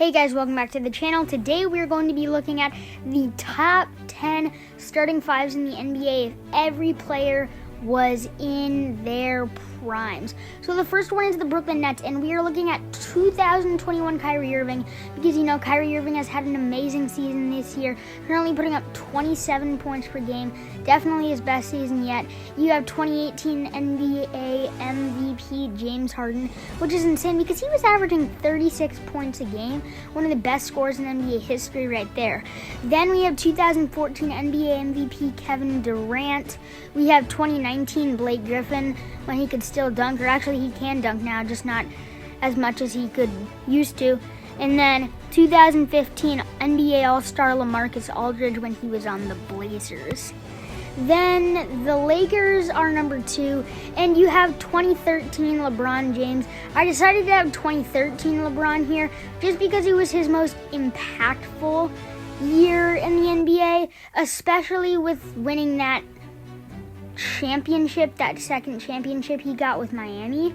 Hey guys, welcome back to the channel. Today we're going to be looking at the top 10 starting fives in the NBA if every player was in their primes. So the first one is the Brooklyn Nets, and we are looking at 2021 Kyrie Irving because, you know, Kyrie Irving has had an amazing season this year, currently putting up 27 points per game, definitely his best season yet. You have 2018 NBA MVP James Harden, which is insane because he was averaging 36 points a game, one of the best scores in NBA history right there. Then we have 2014 NBA MVP Kevin Durant. We have 2019 Blake Griffin, when he could still dunk, or actually he can dunk now, just not as much as he could used to. And then 2015 NBA All-Star LaMarcus Aldridge when he was on the Blazers. Then the Lakers are number 2, and you have 2013 LeBron James. I decided to have 2013 LeBron here just because it was his most impactful year in the NBA, especially with winning that championship, that second championship he got with Miami.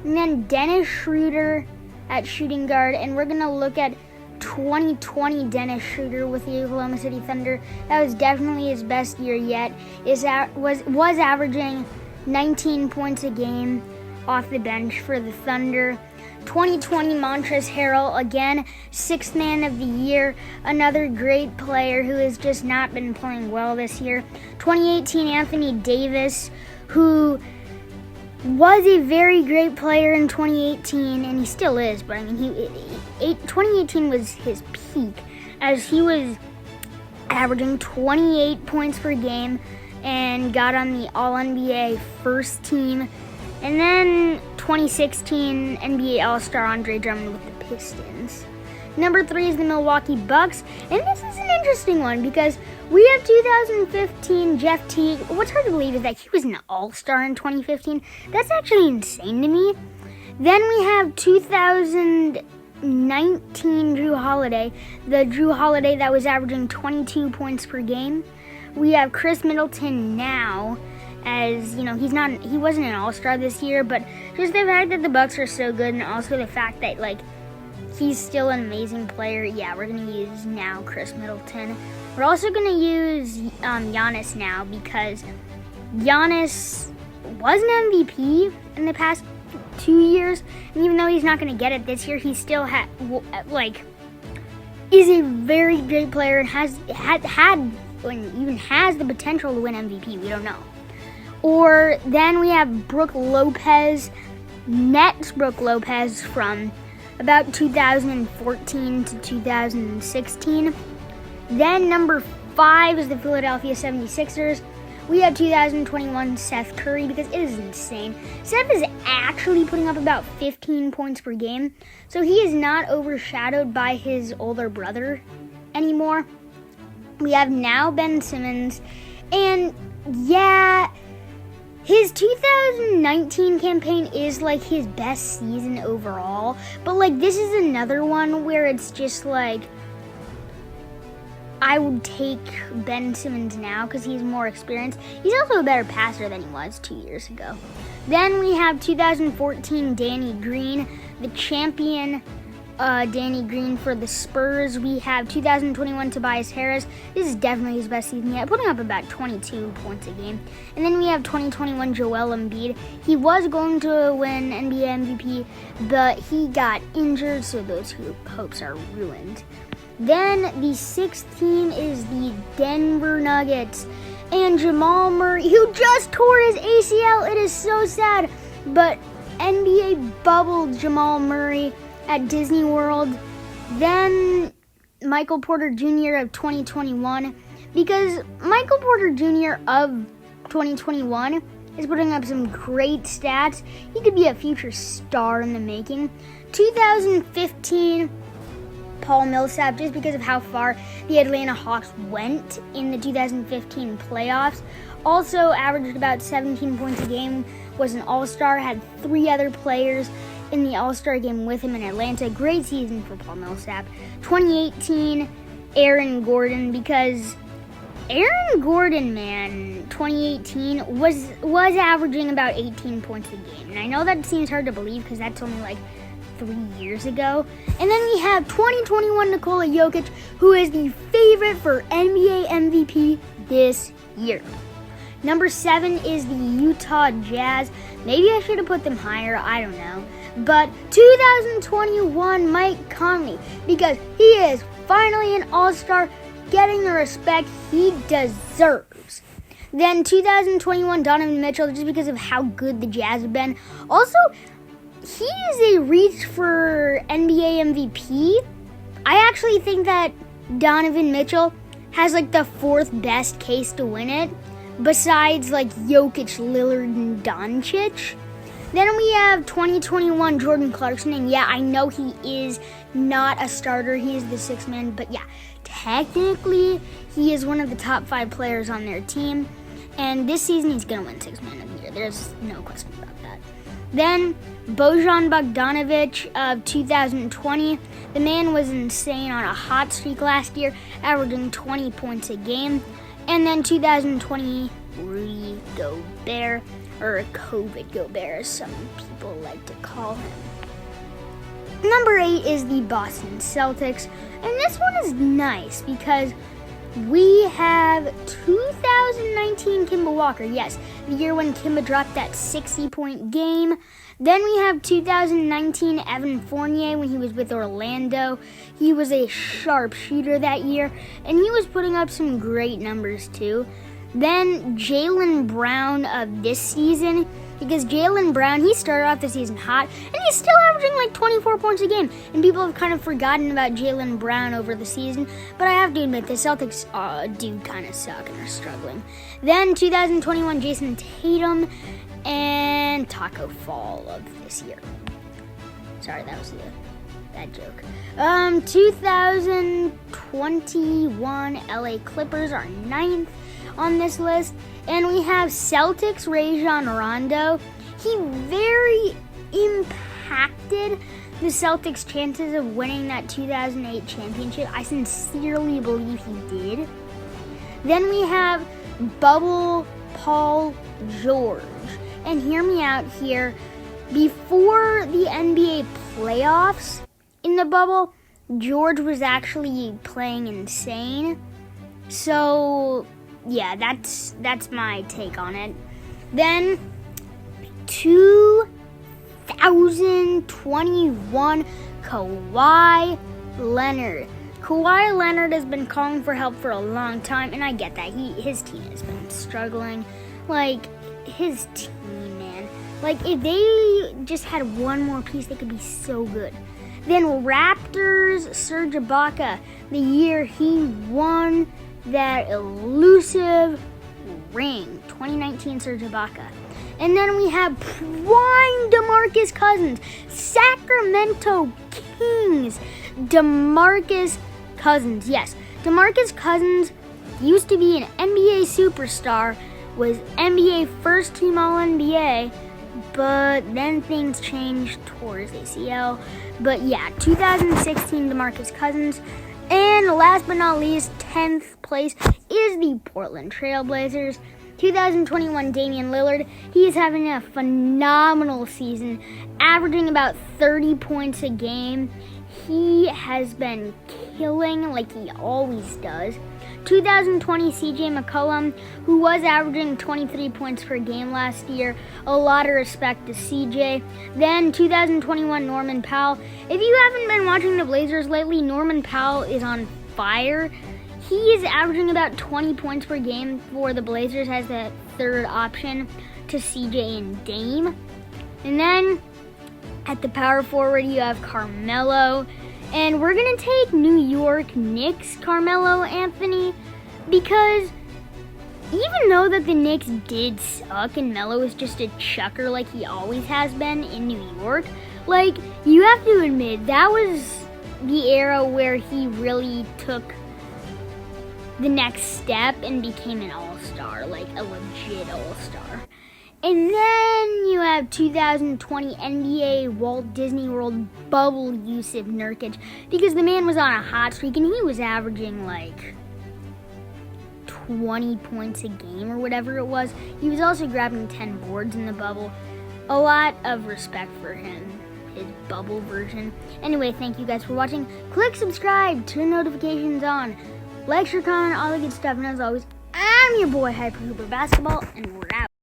And then Dennis Schroeder at shooting guard, and we're going to look at 2020 Dennis Schroeder with the Oklahoma City Thunder. That was definitely his best year yet. Was averaging 19 points a game off the bench for the Thunder. 2020 Montrezl Harrell, again, 6th man of the year, another great player who has just not been playing well this year. 2018 Anthony Davis, who was a very great player in 2018, and he still is, but I mean, 2018 was his peak, as he was averaging 28 points per game and got on the All-NBA first team. And then 2016 NBA All-Star Andre Drummond with the Pistons. Number 3 is the Milwaukee Bucks, and this is an interesting one because we have 2015 Jeff Teague. What's hard to believe is that he was an All-Star in 2015. That's actually insane to me. Then we have 2019 Jrue Holiday, the Jrue Holiday that was averaging 22 points per game. We have Chris Middleton now. As you know, he wasn't an all-star this year, but just the fact that the Bucks are so good, and also the fact that he's still an amazing player. Yeah, we're gonna use now Chris Middleton. We're also gonna use Giannis now because Giannis was an MVP in the past 2 years, and even though he's not gonna get it this year, he still is a very great player and has the potential to win MVP. We don't know. Or then we have Brook Lopez, Nets Brook Lopez from about 2014 to 2016. Then number 5 is the Philadelphia 76ers. We have 2021 Seth Curry because it is insane. Seth is actually putting up about 15 points per game, so he is not overshadowed by his older brother anymore. We have now Ben Simmons, and yeah, his 2019 campaign is his best season overall, but this is another one where it's just I would take Ben Simmons now because he's more experienced. He's also a better passer than he was 2 years ago. Then we have 2014 Danny Green, the champion Danny Green for the Spurs. We have 2021 Tobias Harris. This is definitely his best season yet, putting up about 22 points a game. And then we have 2021 Joel Embiid. He was going to win NBA MVP, but he got injured, so those hopes are ruined. Then the 6th team is the Denver Nuggets, and Jamal Murray, who just tore his ACL. It is so sad, but NBA bubbled Jamal Murray at Disney World. Then Michael Porter Jr. of 2021, because Michael Porter Jr. of 2021 is putting up some great stats. He could be a future star in the making. 2015 Paul Millsap, just because of how far the Atlanta Hawks went in the 2015 playoffs. Also averaged about 17 points a game, was an all-star, had 3 other players in the all-star game with him in Atlanta. Great season for Paul Millsap. 2018 Aaron Gordon, because Aaron Gordon, man, 2018 was averaging about 18 points a game. And I know that seems hard to believe because that's only 3 years ago. And then we have 2021 Nikola Jokic, who is the favorite for NBA MVP this year. Number 7 is the Utah Jazz. Maybe I should have put them higher, I don't know. But 2021 Mike Conley, because he is finally an all-star, getting the respect he deserves. Then 2021 Donovan Mitchell, just because of how good the Jazz have been. Also, he is a reach for NBA MVP. I actually think that Donovan Mitchell has like the 4th best case to win it, besides like Jokic, Lillard, and Doncic. Then we have 2021 Jordan Clarkson, and yeah, I know he is not a starter. He is the 6th man, but yeah, technically he is one of the top 5 players on their team, and this season he's going to win 6th man of the year. There's no question about that. Then Bojan Bogdanovic of 2020. The man was insane on a hot streak last year, averaging 20 points a game. And then 2020 Rudy Gobert, or COVID Gobert, as some people like to call him. Number 8 is the Boston Celtics, and this one is nice because we have 2019 Kemba Walker, yes, the year when Kemba dropped that 60-point game. Then we have 2019 Evan Fournier when he was with Orlando. He was a sharp shooter that year, and he was putting up some great numbers too. Then Jaylen Brown of this season, because Jaylen Brown, he started off the season hot, and he's still averaging like 24 points a game. And people have kind of forgotten about Jaylen Brown over the season, but I have to admit, the Celtics do kind of suck and are struggling. Then 2021 Jason Tatum and Taco Fall of this year. Sorry, that was a bad joke. 2021 LA Clippers are 9th on this list, and we have Celtics Rajon Rondo. He very impacted the Celtics' chances of winning that 2008 championship. I sincerely believe he did. Then we have Bubble Paul George, and hear me out here. Before the NBA playoffs in the bubble, George was actually playing insane. So yeah, that's my take on it. Then 2021 Kawhi Leonard. Kawhi Leonard has been calling for help for a long time, and I get that. His team has been struggling. Like, his team, man. Like, if they just had one more piece, they could be so good. Then Raptors Serge Ibaka, the year he won that elusive ring, 2019 Serge Ibaka. And then we have prime DeMarcus Cousins, Sacramento Kings, DeMarcus Cousins. Yes, DeMarcus Cousins used to be an NBA superstar, was NBA first team All-NBA, but then things changed towards ACL. But yeah, 2016 DeMarcus Cousins. And last but not least, 10th place is the Portland Trail Blazers. 2021 Damian Lillard, he is having a phenomenal season, averaging about 30 points a game. He has been killing like he always does. 2020 CJ McCollum, who was averaging 23 points per game last year. A lot of respect to CJ. Then 2021 Norman Powell. If you haven't been watching the Blazers lately, Norman Powell is on fire. He is averaging about 20 points per game for the Blazers as the 3rd option to CJ and Dame. And then at the power forward, you have Carmelo. And we're going to take New York Knicks Carmelo Anthony, because even though that the Knicks did suck and Melo is just a chucker like he always has been in New York, like, you have to admit, that was the era where he really took the next step and became an all-star, like a legit all-star. And then you have 2020 NBA Walt Disney World bubble Yusuf Nurkic, because the man was on a hot streak and he was averaging like 20 points a game or whatever it was. He was also grabbing 10 boards in the bubble. A lot of respect for him his bubble version. Anyway, thank you guys for watching. Click subscribe, turn notifications on, like, share, comment, all the good stuff. And as always, I'm your boy Hyper Hooper Basketball, and we're out.